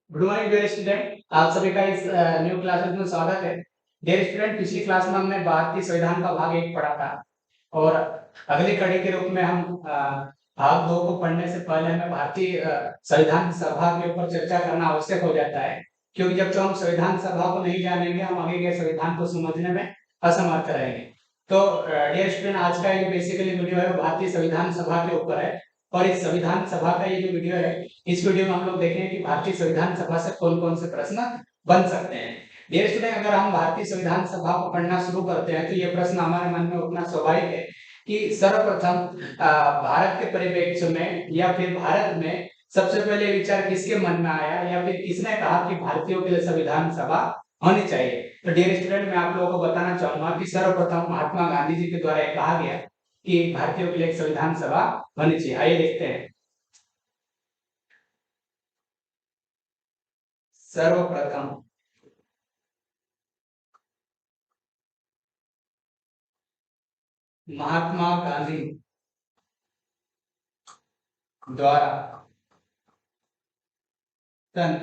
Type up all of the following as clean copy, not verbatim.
Good morning dear student, आप सभी का इस न्यू क्लासेस में स्वागत है। डियर स्टूडेंट, पिछली क्लास में हमने भारतीय संविधान का भाग 1 पढ़ा था और अगली कड़ी के रूप में हम भाग 2 को पढ़ने से पहले हमें भारतीय संविधान सभा के ऊपर चर्चा करना आवश्यक हो जाता है, क्योंकि जब तक हम संविधान सभा को नहीं जानेंगे हम आगे के संविधान को समझने में असमर्थ रहेंगे। तो डियर स्टूडेंट, आज का ये बेसिकली वीडियो है भारतीय संविधान सभा के ऊपर है और इस संविधान सभा का ये जो वीडियो है, इस वीडियो में हम लोग देखेंगे कि भारतीय संविधान सभा से कौन-कौन से प्रश्न बन सकते हैं। डियर स्टूडेंट, अगर हम भारतीय संविधान सभा को पढ़ना शुरू करते हैं तो ये प्रश्न हमारे मन में उठना स्वाभाविक है कि सर्वप्रथम भारत के परिप्रेक्ष्य में या फिर भारत में सबसे पहले विचार किसके मन में आया या फिर किसने कहा कि भारतीयों के लिए संविधान सभा होनी चाहिए। तो डियर स्टूडेंट, मैं आप लोगों को बताना चाहूंगा कि सर्वप्रथम महात्मा गांधी जी के द्वारा कहा गया कि भारतीयों के लिए एक संविधान सभा होनी चाहिए। आइए देखते हैं। सर्वप्रथम महात्मा गांधी द्वारा सन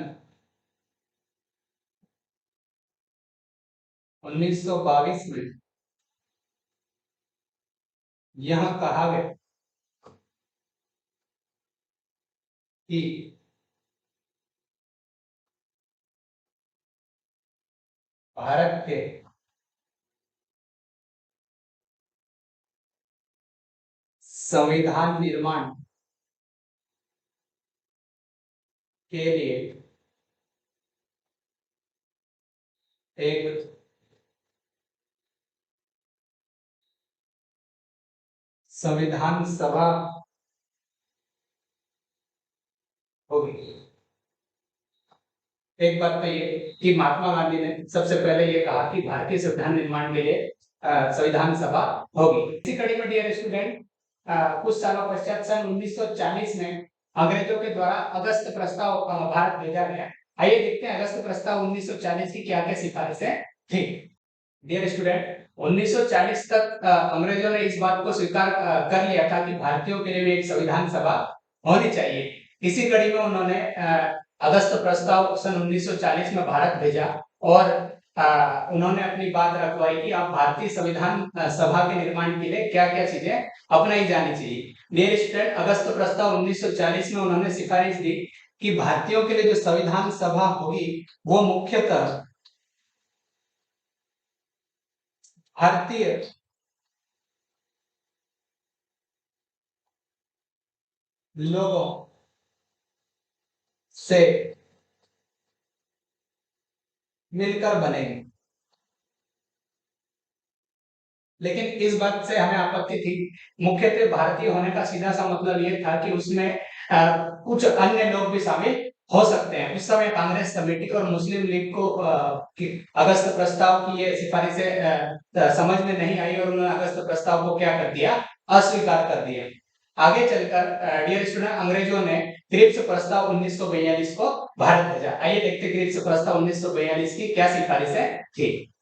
1922 में यह कहा गया कि भारत के संविधान निर्माण के लिए एक संविधान सभा होगी। एक बात तो ये कि महात्मा गांधी ने सबसे पहले ये कहा कि भारतीय संविधान निर्माण के लिए संविधान सभा होगी। इसी कड़ी में डियर स्टूडेंट, कुछ सालों पश्चात सन 1940 में अंग्रेजों के द्वारा अगस्त प्रस्ताव भारत भेजा गया। आइए देखते हैं अगस्त प्रस्ताव 1940 की क्या क्या सिफारिशें थी। डियर स्टूडेंट, 1940 तक अंग्रेजों ने इस बात को स्वीकार कर लिया था कि भारतीयों के लिए भी एक संविधान सभा होनी चाहिए। इसी कड़ी में उन्होंने अगस्त प्रस्ताव सन 1940 में भारत भेजा और उन्होंने अपनी बात रखवाई कि आप भारतीय संविधान सभा के निर्माण के लिए क्या-क्या चीजें अपनाई जानी चाहिए। डियर स्टूडेंट, अगस्त प्रस्ताव 1940 में उन्होंने सिफारिश दी कि भारतीयों के लिए जो संविधान सभा होगी वो मुख्यतः भारतीय लोगों से मिलकर बनेगी। लेकिन इस बात से हमें आपत्ति थी। मुख्यतः भारतीय होने का सीधा सा मतलब ये था कि उसमें कुछ अन्य लोग भी शामिल हो सकते हैं। उस समय कांग्रेस कमेटी और मुस्लिम लीग को अगस्त प्रस्ताव की ये सिफारिशें समझ में नहीं आई और उन्होंने अगस्त प्रस्ताव को क्या कर दिया, अस्वीकार कर दिया। आगे चलकर डियर स्टूडेंट, अंग्रेजों ने क्रिप्स प्रस्ताव 1942 को भारत भेजा। आइए देखते क्रिप्स प्रस्ताव 1942 की क्या सिफारिशें थी।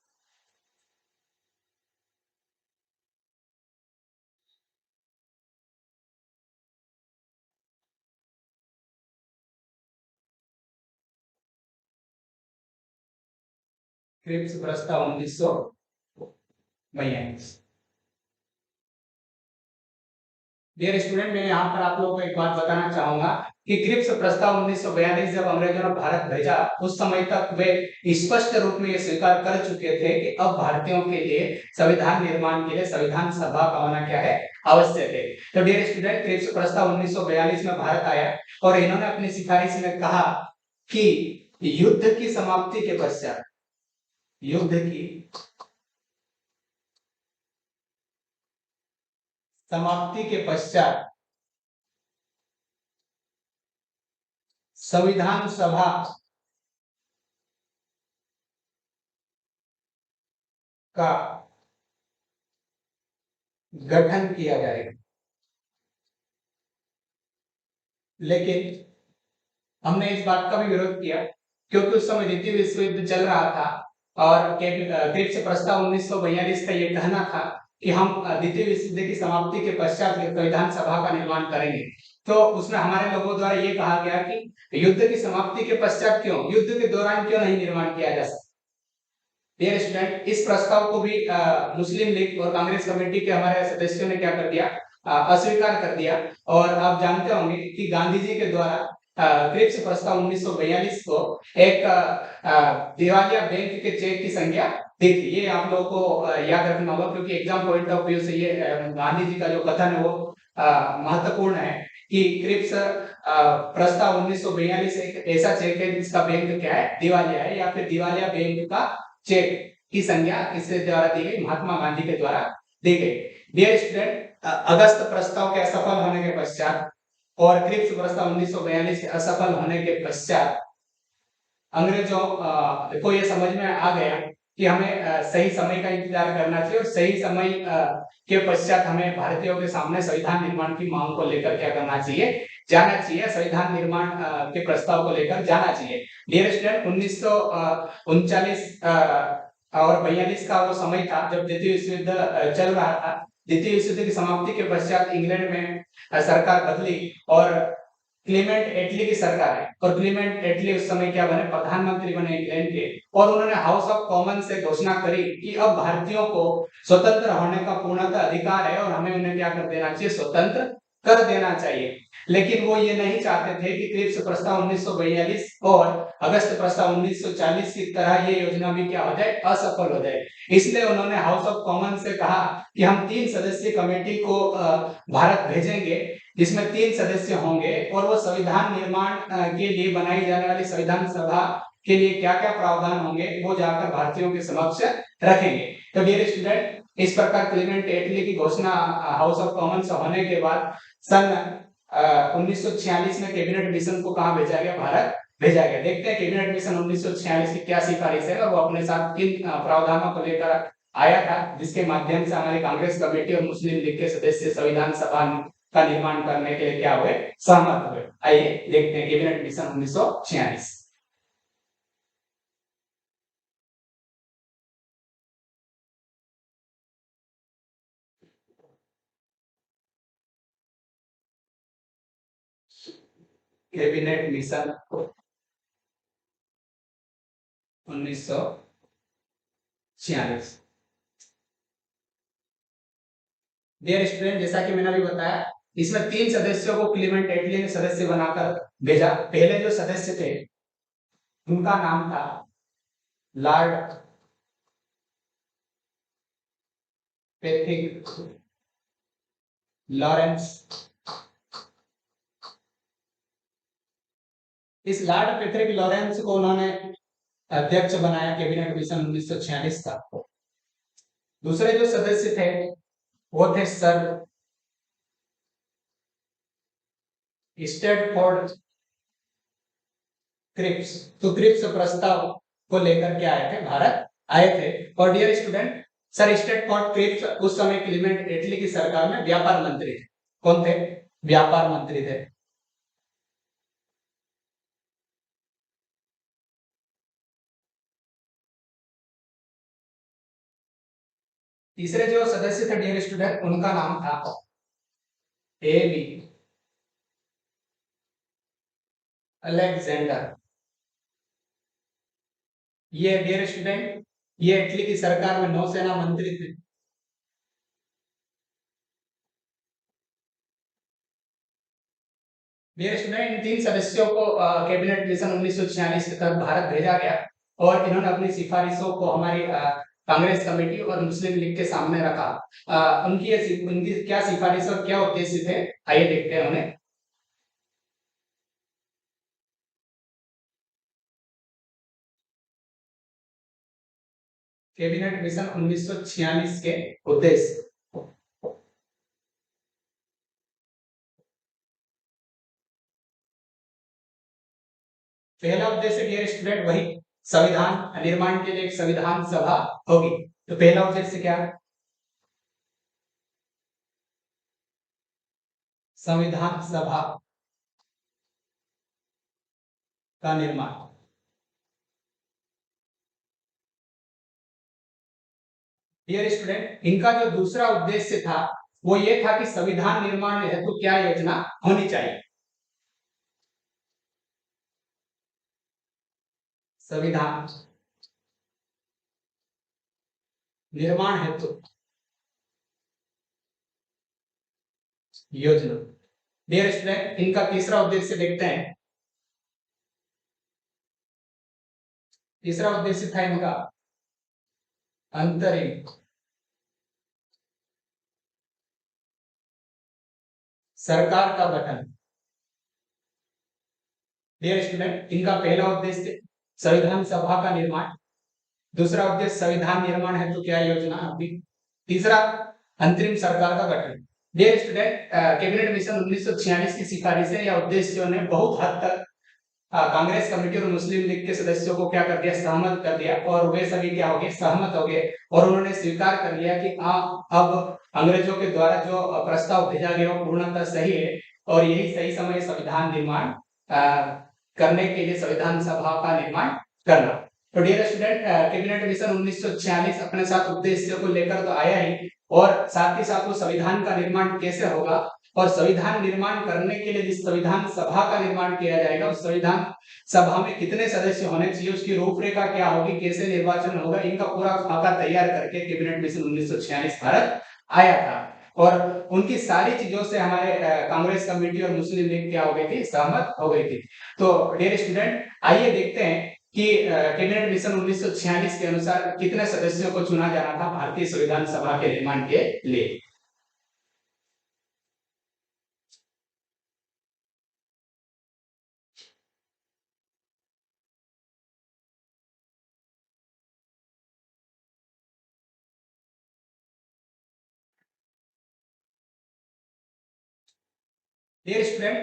क्रिप्स प्रस्ताव 1942। डियर स्टूडेंट, मैं यहाँ पर आप लोगों को एक बात बताना चाहूंगा कि क्रिप्स प्रस्ताव 1942 जब अंग्रेजों ने भारत भेजा उस समय तक वे स्पष्ट रूप में ये स्वीकार कर चुके थे कि अब भारतीयों के लिए संविधान निर्माण के लिए संविधान सभा का होना क्या है, आवश्यक है। तो डियर स्टूडेंट, क्रिप्स प्रस्ताव 1942 में भारत आया और इन्होंने अपनी सिफारिश में कहा कि युद्ध की समाप्ति के पश्चात युद्ध की समाप्ति के पश्चात संविधान सभा का गठन किया जाएगा। लेकिन हमने इस बात का भी विरोध किया क्योंकि उस समय द्वितीय विश्व युद्ध चल रहा था और क्रिप्स प्रस्ताव 1942 का ये कहना था कि हम द्वितीय विश्व युद्ध की समाप्ति के पश्चात संविधान सभा का निर्माण करेंगे। तो उसमें हमारे लोगों द्वारा ये कहा गया कि युद्ध की समाप्ति के पश्चात क्यों, युद्ध के दौरान क्यों नहीं निर्माण किया जा सकता। डियर स्टूडेंट, इस प्रस्ताव को भी मुस्लिम लीग और कांग्रेस कमेटी के हमारे सदस्यों ने क्या कर दिया, अस्वीकार कर दिया। और आप जानते होंगे कि गांधी जी के द्वारा क्रिप्स प्रस्ताव 1942 को एक दिवालिया बैंक के चेक की संज्ञा दी थी। ये आप लोगों को याद रखना होगा, क्योंकि एग्जाम पॉइंट ऑफ व्यू से ये गांधी जी का जो कथन है वो महत्वपूर्ण है कि क्रिप्स प्रस्ताव 1942 एक ऐसा चेक है जिसका बैंक क्या है, दिवालिया है, या फिर दिवालिया बैंक का चेक की संज्ञा किसके द्वारा दी गई, महात्मा गांधी के द्वारा दी गई। डियर स्टूडेंट, अगस्त प्रस्ताव के असफल होने के पश्चात और क्रिप्स प्रस्ताव 1942 के असफल होने के पश्चात अंग्रेजों को ये समझ में आ गया कि हमें सही समय का इंतजार करना चाहिए और सही समय के पश्चात हमें भारतीयों के सामने संविधान निर्माण की मांग को लेकर क्या करना चाहिए, जाना चाहिए, संविधान निर्माण के प्रस्ताव को लेकर जाना चाहिए। डियर स्टूडेंट, 1939 और 42 का वो समय था जब द्वितीय विश्व युद्ध चल रहा था। द्वितीय विश्व युद्ध की समाप्ति के पश्चात इंग्लैंड में सरकार बदली और क्लीमेंट एटली की सरकार है, और क्लीमेंट एटली उस समय क्या बने, प्रधानमंत्री बने इंग्लैंड के। और उन्होंने हाउस ऑफ कॉमन से घोषणा करी कि अब भारतीयों को स्वतंत्र होने का पूर्णतः अधिकार है और हमें उन्हें क्या कर देना चाहिए, स्वतंत्र कर देना चाहिए। लेकिन वो ये नहीं चाहते थे कि क्रिप्स प्रस्ताव 1942 और अगस्त प्रस्ताव 1940 की तरह ये योजना भी क्या हो जाए, असफल हो जाए। इसलिए उन्होंने हाउस ऑफ कॉमन से कहा कि हम 3 सदस्यीय कमेटी को भारत भेजेंगे, जिसमें 3 सदस्य होंगे, और वो संविधान निर्माण के लिए बनाई जाने वाली संविधान सभा के लिए क्या क्या प्रावधान होंगे वो जाकर भारतीयों के समक्ष रखेंगे। तो डियर स्टूडेंट, इस प्रकार क्लीमेंट एटली की घोषणा हाउस ऑफ कॉमन्स होने के बाद सन 1946 में कैबिनेट मिशन को कहां भेजा गया, भारत भेजा गया। देखते हैं कैबिनेट मिशन 1946 की क्या सिफारिश है और वो अपने साथ किन प्रावधानों को लेकर आया था, जिसके माध्यम से हमारी कांग्रेस कमेटी और मुस्लिम लीग के सदस्य संविधान सभा का निर्माण करने के लिए क्या हुए, सहमत हुए। आइए देखते हैं cabinet mission 1946। Cabinet mission 1946। Dear student, जैसा कि मैंने अभी बताया, इसमें 3 सदस्यों को क्लीमेंट एटली ने सदस्य बनाकर भेजा। पहले जो सदस्य थे उनका नाम था लॉर्ड पैट्रिक लॉरेंस। इस लॉर्ड पैट्रिक लॉरेंस को उन्होंने अध्यक्ष बनाया कैबिनेट मिशन 1946 का। दूसरे जो सदस्य थे वो थे सर स्टैटफोर्ड क्रिप्स। तो क्रिप्स प्रस्ताव को लेकर के आए थे, भारत आए थे। और dear student, sir Stafford Cripps उस समय क्लीमेंट एटली की सरकार में व्यापार मंत्री थे। कौन थे, व्यापार मंत्री थे। तीसरे जो सदस्य थे डियर स्टूडेंट, उनका नाम था ए बी अलेक्जेंडर। ये डियर स्टूडेंट, ये इटली की सरकार में नौसेना मंत्री थे। डियर स्टूडेंट, इन 3 सदस्यों को कैबिनेट मिशन 1946 के तहत भारत भेजा गया और इन्होंने अपनी सिफारिशों को हमारी कांग्रेस कमेटी और मुस्लिम लीग के सामने रखा। उनकी क्या सिफारिश और क्या उद्देश्य थे, आइए देखते हैं उन्हें। कैबिनेट मिशन 1946 के उद्देश्य। पहला उद्देश्य डियर स्टूडेंट वही, संविधान निर्माण के लिए एक संविधान सभा होगी। तो पहला उद्देश्य क्या है, संविधान सभा का निर्माण। डियर स्टूडेंट, इनका जो दूसरा उद्देश्य था वो ये था कि संविधान निर्माण हेतु क्या योजना होनी चाहिए। संविधान निर्माण हेतु योजना। डियर स्टूडेंट, इनका तीसरा उद्देश्य देखते हैं। तीसरा उद्देश्य था इनका अंतरिम सरकार का गठन। डियर स्टूडेंट, इनका पहला उद्देश्य संविधान सभा का निर्माण, दूसरा उद्देश्य संविधान निर्माण हेतु क्या योजना होगी, तीसरा अंतरिम सरकार का गठन। डियर स्टूडेंट, कैबिनेट मिशन 1946 की सिफारिशें या उद्देश्यों ने बहुत हद तक कांग्रेस कमेटी और मुस्लिम लीग के सदस्यों को क्या कर दिया, सहमत कर दिया, और वे सभी क्या हो गए, सहमत हो गए, और उन्होंने स्वीकार कर लिया कि अब अंग्रेजों के द्वारा जो प्रस्ताव भेजा गया वो पूर्णतः सही है और यही सही समय संविधान निर्माण करने के लिए संविधान सभा का निर्माण करना। तो डियर स्टूडेंट, कैबिनेट मिशन 1946 अपने साथ उद्देश्य को लेकर तो आया ही, और साथ ही साथ वो संविधान का निर्माण कैसे होगा और संविधान निर्माण करने के लिए जिस संविधान सभा का निर्माण किया जाएगा उस संविधान सभा में कितने सदस्य होने चाहिए, उसकी रूपरेखा क्या होगी, कैसे निर्वाचन होगा, इनका पूरा खाका तैयार करके कैबिनेट मिशन 1946 भारत आया था। और उनकी सारी चीजों से हमारे कांग्रेस कमेटी और मुस्लिम लीग क्या हो गई थी, सहमत हो गई थी। तो डियर स्टूडेंट, आइए देखते हैं कि कैबिनेट मिशन 1946 के अनुसार कितने सदस्यों को चुना जाना था भारतीय संविधान सभा के निर्माण के लिए। डियर स्टूडेंट,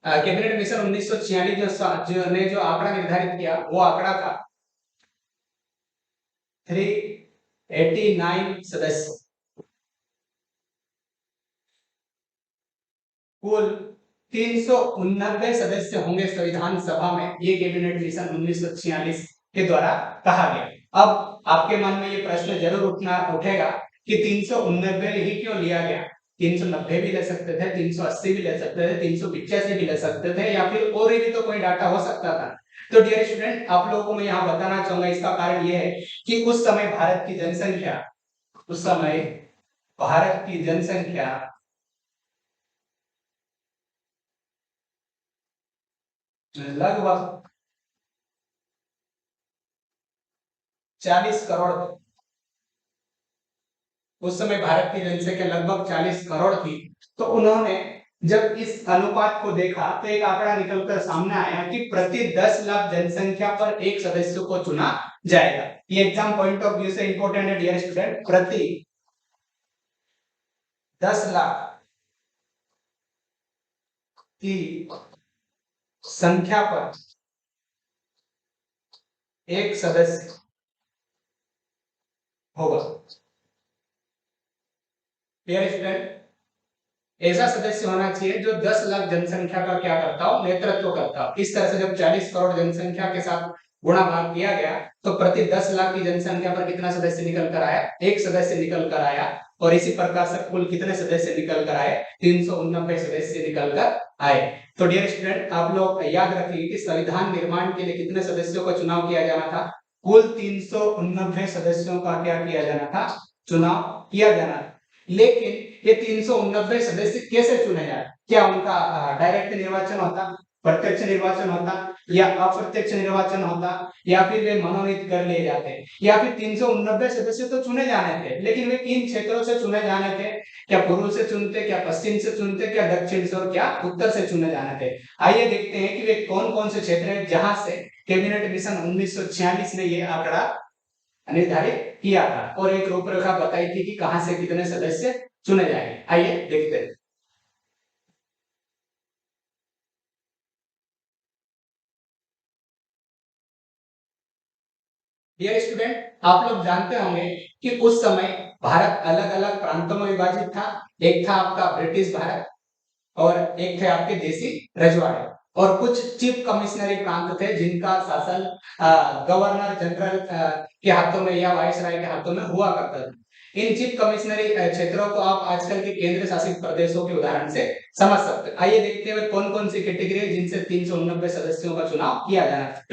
कैबिनेट मिशन 1946 जो आंकड़ा निर्धारित किया वो आंकड़ा था 389 सदस्य। कुल 389 सदस्य होंगे संविधान सभा में, ये कैबिनेट मिशन 1946 के द्वारा कहा गया। अब आपके मन में ये प्रश्न जरूर उठेगा कि 389 ही क्यों लिया गया, 390 भी ले सकते थे, 380 भी ले सकते थे, 385 भी ले सकते थे, या फिर और भी तो कोई डाटा हो सकता था। तो डियर स्टूडेंट, आप लोगों को मैं यहाँ बताना चाहूंगा, इसका कारण ये है कि उस समय भारत की जनसंख्या लगभग 40 करोड़ थी। उस समय भारत की जनसंख्या लगभग 40 करोड़ थी। तो उन्होंने जब इस अनुपात को देखा तो एक आंकड़ा निकलकर सामने आया कि प्रति 10 लाख जनसंख्या पर एक सदस्य को चुना जाएगा। ये एग्जाम पॉइंट ऑफ व्यू से इंपॉर्टेंट है डियर स्टूडेंट। प्रति 10 लाख की संख्या पर एक सदस्य होगा। डियर स्टूडेंट, ऐसा सदस्य होना चाहिए जो 10 लाख जनसंख्या का क्या करता हो, नेतृत्व करता हो। इस तरह से जब 40 करोड़ जनसंख्या के साथ गुणा भाग किया गया तो प्रति 10 लाख की जनसंख्या पर कितना सदस्य निकल कर आया, एक सदस्य निकल कर आया। और इसी प्रकार से कुल कितने सदस्य निकल कर आए, 389 सदस्य निकल कर आए। तो डियर स्टूडेंट, आप लोग याद रखिए कि संविधान निर्माण के लिए कितने सदस्यों का चुनाव किया जाना था, कुल 389 सदस्यों का क्या किया जाना था, चुनाव किया जाना था। लेकिन ये 389 सदस्य कैसे चुने जाए, क्या उनका डायरेक्ट निर्वाचन होता, प्रत्यक्ष निर्वाचन होता, या अप्रत्यक्ष निर्वाचन होता, या फिर वे मनोनीत कर लिए जाते, या फिर 389 सदस्य तो चुने जाने थे, लेकिन वे किन क्षेत्रों से चुने जाने थे, क्या पूर्व से चुनते, क्या पश्चिम से चुनते, क्या दक्षिण से, और क्या उत्तर से चुने जाने थे। आइए देखते हैं कि वे कौन कौन से क्षेत्र है जहां से कैबिनेट मिशन 1946 ने ये आंकड़ा निर्धारित किया था और एक रूपरेखा बताई थी कि कहां से कितने सदस्य चुने जाएंगे। आइए देखते हैं। डियर स्टूडेंट, आप लोग जानते होंगे कि उस समय भारत अलग अलग प्रांतों में विभाजित था। एक था आपका ब्रिटिश भारत और एक थे आपके देसी रजवाड़े, और कुछ चीफ कमिश्नरी प्रांत थे जिनका शासन गवर्नर जनरल के हाथों में या वायसराय के हाथों में हुआ करता था। इन चीफ कमिश्नरी क्षेत्रों को आप आजकल के केंद्र शासित प्रदेशों के उदाहरण से समझ सकते हैं। आइए देखते हैं कौन कौन सी कैटेगरी है जिनसे 389 सदस्यों का चुनाव किया जाना है।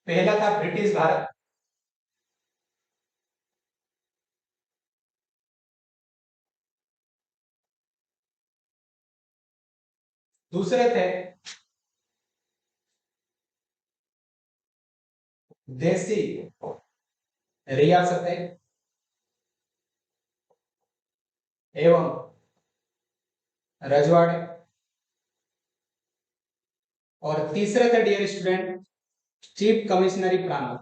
पहला था ब्रिटिश भारत, दूसरे थे देसी रियासतें एवं रजवाड़े, और तीसरे थे डियर स्टूडेंट चीफ कमिश्नरी प्रांत।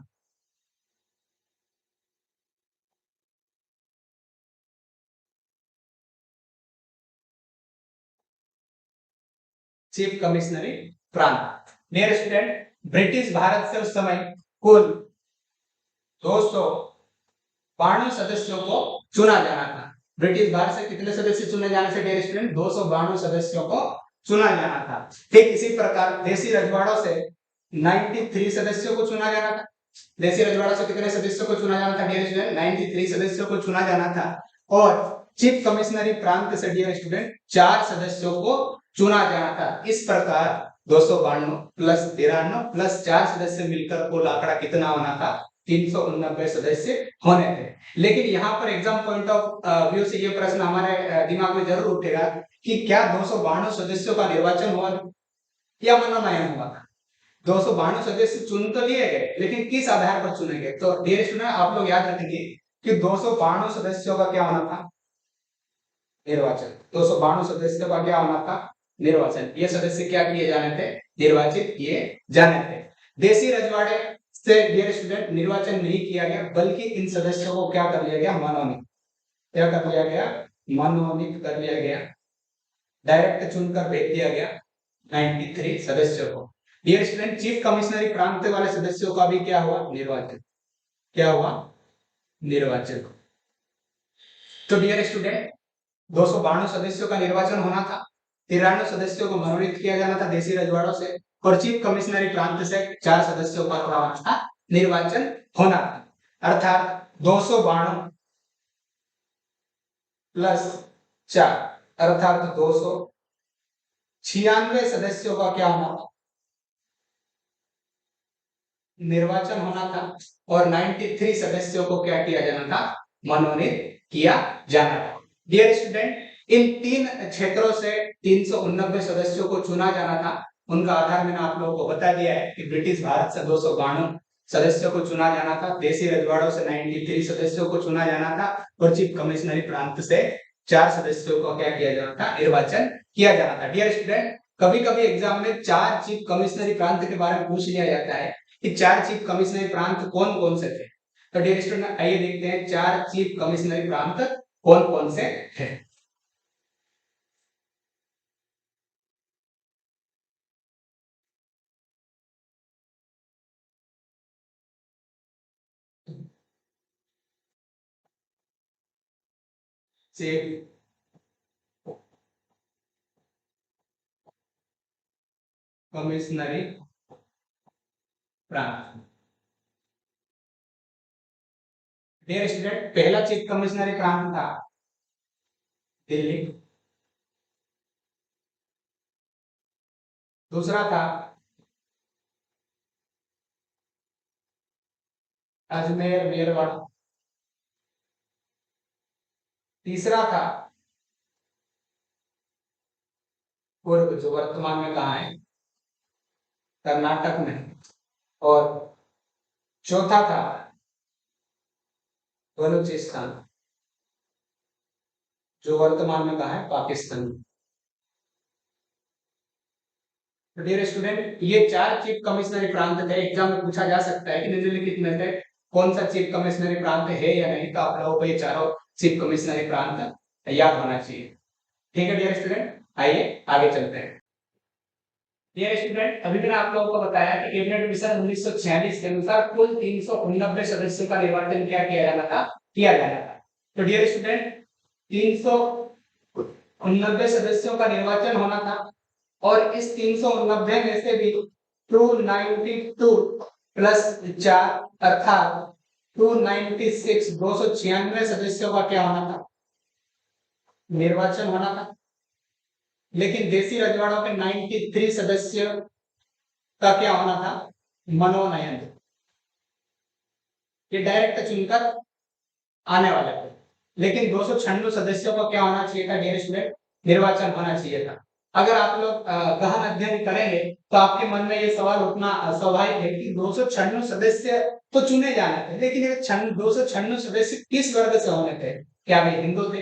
चीफ कमिश्नरी प्रांत। डियर स्टूडेंट ब्रिटिश भारत से उस समय कुल 292 सदस्यों को चुना जाना था। ब्रिटिश भारत से कितने सदस्य चुने जाने से डियर स्टूडेंट 292 सदस्यों को चुना जाना था। ठीक इसी प्रकार देसी रजवाड़ों से 93 सदस्यों को चुना जाना था। देसी रजवाड़ों से कितने सदस्यों को चुना जाना था डियर स्टूडेंट 93 सदस्यों को चुना जाना था। और चीफ कमिश्नरी प्रांत से डियर स्टूडेंट 4 सदस्यों को चुना जाना था। इस प्रकार 292 प्लस 93 प्लस 4 सदस्य मिलकर कुल आंकड़ा कितना होना था 389 सदस्य होने थे। लेकिन यहाँ पर एग्जाम पॉइंट ऑफ व्यू से ये प्रश्न हमारे दिमाग में जरूर उठेगा कि क्या 292 सदस्यों का निर्वाचन हुआ या मनोनयन हुआ? 292 सदस्य चुन तो लिए गए, लेकिन किस आधार पर चुने गए? तो डियर स्टूडेंट आप लोग याद रखेंगे कि 292 सदस्यों का क्या होना था? निर्वाचन। 292 सदस्यों का क्या होना था? निर्वाचन। ये सदस्य क्या किए जाने थे? निर्वाचित किए जाने थे। देसी रजवाड़े से डियर स्टूडेंट निर्वाचन नहीं किया गया, बल्कि इन सदस्यों को क्या कर लिया गया? मनोनीत। क्या कर लिया गया? मनोनीत कर लिया गया, डायरेक्ट चुनकर भेज दिया गया 93 सदस्यों को। डियर स्टूडेंट चीफ कमिश्नरी प्रांत वाले सदस्यों का भी क्या हुआ? निर्वाचन। क्या हुआ? निर्वाचन। तो डियर स्टूडेंट 292 सदस्यों का निर्वाचन होना था, 93 सदस्यों को मनोनीत किया जाना था देसी रजवाड़ों से, और चीफ कमिश्नरी प्रांत से 4 सदस्यों का होना था, निर्वाचन होना था। अर्थात 292 प्लस 4 अर्थात 296 सदस्यों का क्या होना था? निर्वाचन होना था, और 93 सदस्यों को क्या किया जाना था? मनोनीत किया जाना था। डियर स्टूडेंट इन 3 क्षेत्रों से 389 सदस्यों को चुना जाना था। उनका आधार मैंने आप लोगों को बता दिया है कि ब्रिटिश भारत से 292 सदस्यों को चुना जाना था, देसी रजवाड़ों से 93 सदस्यों को चुना जाना था, और चीफ कमिश्नरी प्रांत से 4 सदस्यों को क्या किया जाना था? निर्वाचन किया जाना था। डियर स्टूडेंट कभी कभी एग्जाम में 4 चीफ कमिश्नरी प्रांत के बारे में पूछ लिया जाता है कि 4 चीफ कमिश्नरी प्रांत कौन कौन से थे। तो डियर स्टूडेंट आइए देखते हैं 4 चीफ कमिश्नरी प्रांत कौन कौन से थे। चीफ कमिश्नरी प्रांत। डियर स्टूडेंट पहला चीफ कमिश्नरी प्रांत था दिल्ली, दूसरा था अजमेर मेरठ, तीसरा था कुर्ग जो वर्तमान में कहाँ है? कर्नाटक में, और चौथा था बलूचिस्तान जो वर्तमान में कहाँ है? पाकिस्तान में। तो डियर स्टूडेंट ये 4 चीफ कमिश्नरी प्रांत थे। एग्जाम में पूछा जा सकता है कि निम्नलिखित में से कौन सा चीफ कमिश्नरी प्रांत है या नहीं, तो आप लोगों को ये चारों चीफ कमिश्नरी प्रांत याद होना चाहिए। ठीक है डियर स्टूडेंट आइए आगे चलते हैं। डियर स्टूडेंट अभी मैंने आप लोगों को बताया कि कैबिनेट मिशन 1946 के अनुसार कुल 389 सदस्यों का निर्वाचन क्या किया जाना था? किया जाना था। तो डियर स्टूडेंट 389 सदस्यों का निर्वाचन होना था, और इस 389 में से भी 292 प्लस 4 अर्थात 296 296 सदस्यों का क्या होना था, निर्वाचन होना था। लेकिन देसी रजवाड़ों के 93 सदस्य का क्या होना था, मनोनयन। ये डायरेक्ट चुनकर आने वाले थे। लेकिन 296 सदस्यों का क्या होना चाहिए था डियर स्टूडेंट, निर्वाचन होना चाहिए था। अगर आप लोग गहन अध्ययन करेंगे तो आपके मन में ये सवाल उठना स्वाभाविक है कि 296 सदस्य तो चुने जाने थे, लेकिन ये 296 सदस्य किस वर्ग से होने थे, क्या वे हिंदू थे,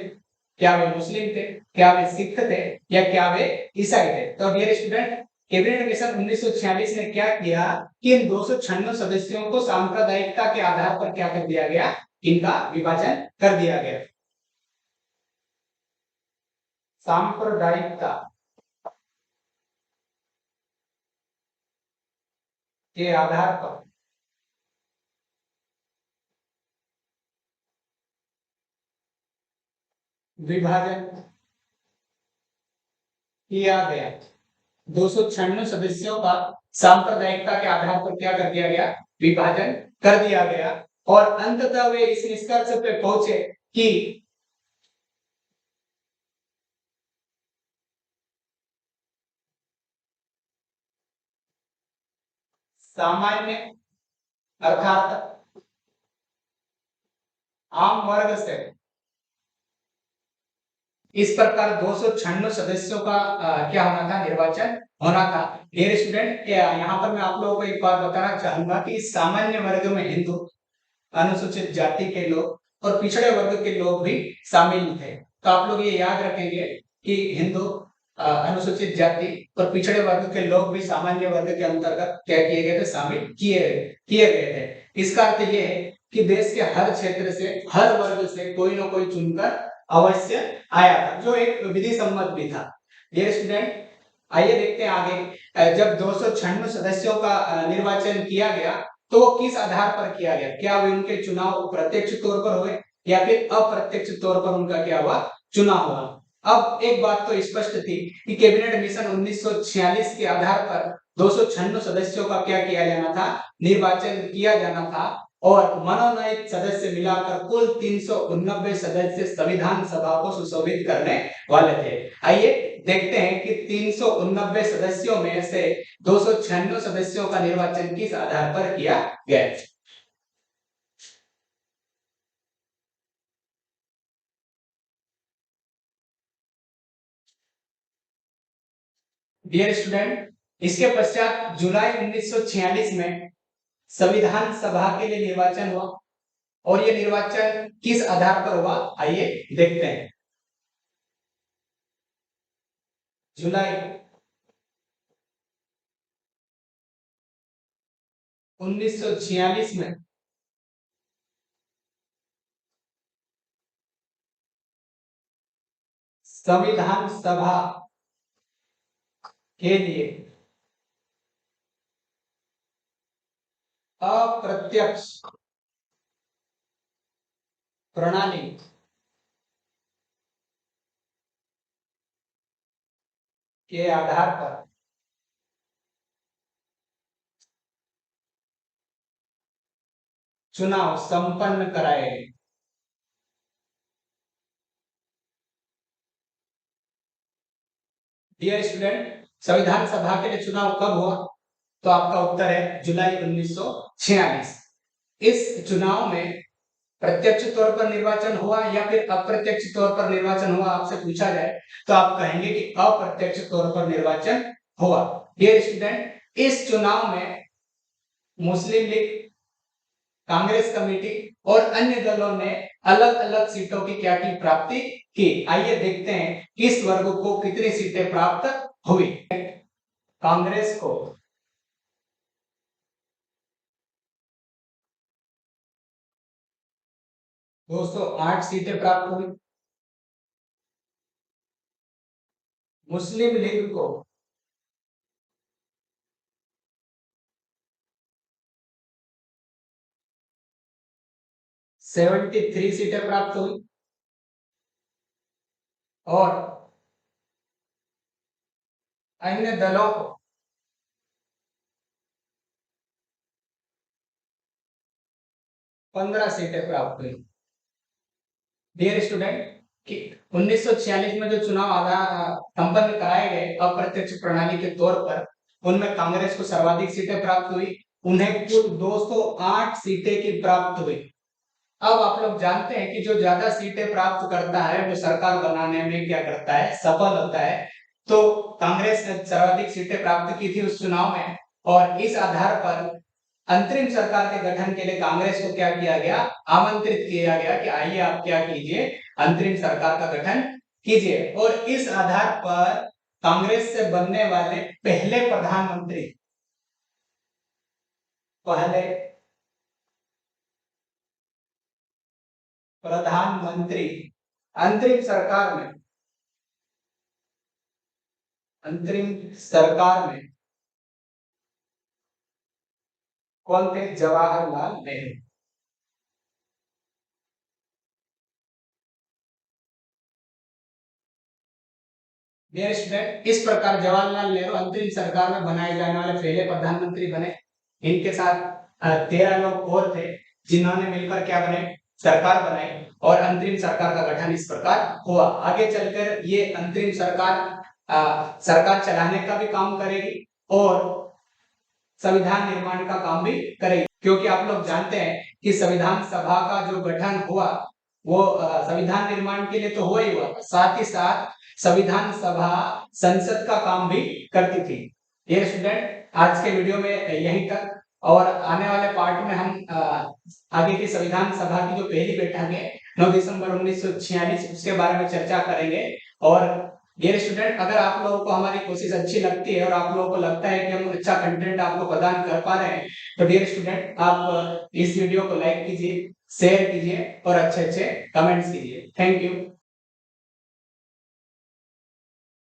क्या वे मुस्लिम थे, क्या वे सिख थे, या क्या वे ईसाई थे। तो डियर स्टूडेंट, कैबिनेट मिशन 1946 ने क्या किया कि इन 296 सदस्यों को सांप्रदायिकता के आधार पर क्या कर दिया गया, इनका विभाजन कर दिया गया। सांप्रदायिकता के आधार पर विभाजन किया गया। 296 सदस्यों का सांप्रदायिकता के आधार पर क्या कर दिया गया, विभाजन कर दिया गया। और अंततः वे इस निष्कर्ष पे पहुंचे कि सामान्य अर्थात आम वर्ग से इस प्रकार 296 सदस्यों का क्या होना था, निर्वाचन होना था। डियर स्टूडेंट, यहाँ पर मैं आप लोगों को एक बात बताना चाहूंगा कि इस सामान्य वर्ग में हिंदू, अनुसूचित जाति के लोग और पिछड़े वर्ग के लोग भी शामिल थे। तो आप लोग ये याद रखेंगे कि हिंदू, अनुसूचित जाति और पिछड़े वर्ग के लोग भी सामान्य वर्ग के अंतर्गत क्या किए गए थे, शामिल किए गए थे। इसका अर्थ ये है कि देश के हर क्षेत्र से, हर वर्ग से कोई ना कोई चुनकर अवश्य आया था, जो एक विधि सम्मत भी था। डियर स्टूडेंट, आइए देखते हैं आगे। जब 296 सदस्यों का निर्वाचन किया गया तो वो किस आधार पर किया गया, क्या वे उनके चुनाव प्रत्यक्ष तौर पर हुए या फिर अप्रत्यक्ष तौर पर उनका क्या हुआ, चुनाव हुआ। अब एक बात तो स्पष्ट थी कि कैबिनेट मिशन 1946 के आधार पर 296 सदस्यों का क्या किया जाना था, निर्वाचन किया जाना था। और मनोनयन सदस्य मिलाकर कुल 389 सदस्य संविधान सभा को सुशोभित करने वाले थे। आइए देखते हैं कि 389 सदस्यों में से 296 सदस्यों का निर्वाचन किस आधार पर किया गया। डियर स्टूडेंट, इसके पश्चात जुलाई 1946 में संविधान सभा के लिए निर्वाचन हुआ। और यह निर्वाचन किस आधार पर हुआ, आइए देखते हैं। जुलाई 1946 में संविधान सभा के लिए अप्रत्यक्ष प्रणाली के आधार पर चुनाव संपन्न कराए गए। डियर स्टूडेंट, संविधान सभा के लिए चुनाव कब हुआ, तो आपका उत्तर है जुलाई 1946। इस चुनाव में प्रत्यक्ष तौर पर निर्वाचन हुआ या फिर अप्रत्यक्ष तौर पर निर्वाचन हुआ, आपसे पूछा जाए तो आप कहेंगे कि अप्रत्यक्ष तौर पर निर्वाचन हुआ। डियर स्टूडेंट, इस चुनाव में मुस्लिम लीग, कांग्रेस कमेटी और अन्य दलों ने अलग अलग सीटों की क्या की, प्राप्ति की। आइए देखते हैं किस वर्ग को कितनी सीटें प्राप्त हुई। कांग्रेस को 208 सीटें प्राप्त हुई, मुस्लिम लीग को 73 सीटें प्राप्त हुई और अन्य दलों को 15 सीटें प्राप्त हुई। डियर स्टूडेंट कि 1946 में जो चुनाव संपन्न कराए गए अप्रत्यक्ष प्रणाली के तौर पर, उनमें कांग्रेस को सर्वाधिक सीटें प्राप्त हुई। उन्हें कुल 208 सीटें की प्राप्त हुई। अब आप लोग जानते हैं कि जो ज्यादा सीटें प्राप्त करता है वो सरकार बनाने में क्या करता है, सफल होता है। तो कांग्रेस ने सर्वाधिक सीटें प्राप्त की थी उस चुनाव में, और इस आधार पर अंतरिम सरकार के गठन के लिए कांग्रेस को क्या किया गया, आमंत्रित किया गया कि आइए आप क्या कीजिए, अंतरिम सरकार का गठन कीजिए। और इस आधार पर कांग्रेस से बनने वाले पहले प्रधानमंत्री अंतरिम सरकार में कौन थे? जवाहरलाल नेहरू। डियर स्टूडेंट, इस प्रकार जवाहरलाल नेहरू अंतरिम सरकार में बनाए जाने वाले पहले प्रधानमंत्री बने। इनके साथ 13 लोग और थे जिन्होंने मिलकर क्या बने, सरकार बनाई, और अंतरिम सरकार का गठन इस प्रकार हुआ। आगे चलकर ये अंतरिम सरकार चलाने का भी काम करेगी और संविधान निर्माण का काम भी करेगी, क्योंकि आप लोग जानते हैं कि संविधान सभा का जो गठन हुआ वो संविधान निर्माण के लिए तो हुआ ही हुआ, साथ ही साथ संविधान सभा संसद का काम भी करती थी। ये स्टूडेंट, आज के वीडियो में यहीं तक, और आने वाले पार्ट में हम आगे की संविधान सभा की जो पहली बैठक है 9 दिसंबर 1946 उसके बारे में चर्चा करेंगे। और डियर स्टूडेंट, अगर आप लोगों को हमारी कोशिश अच्छी लगती है और आप लोगों को लगता है कि हम अच्छा कंटेंट आपको प्रदान कर पा रहे हैं, तो डियर स्टूडेंट आप इस वीडियो को लाइक कीजिए, शेयर कीजिए और अच्छे अच्छे कमेंट्स कीजिए। Thank you.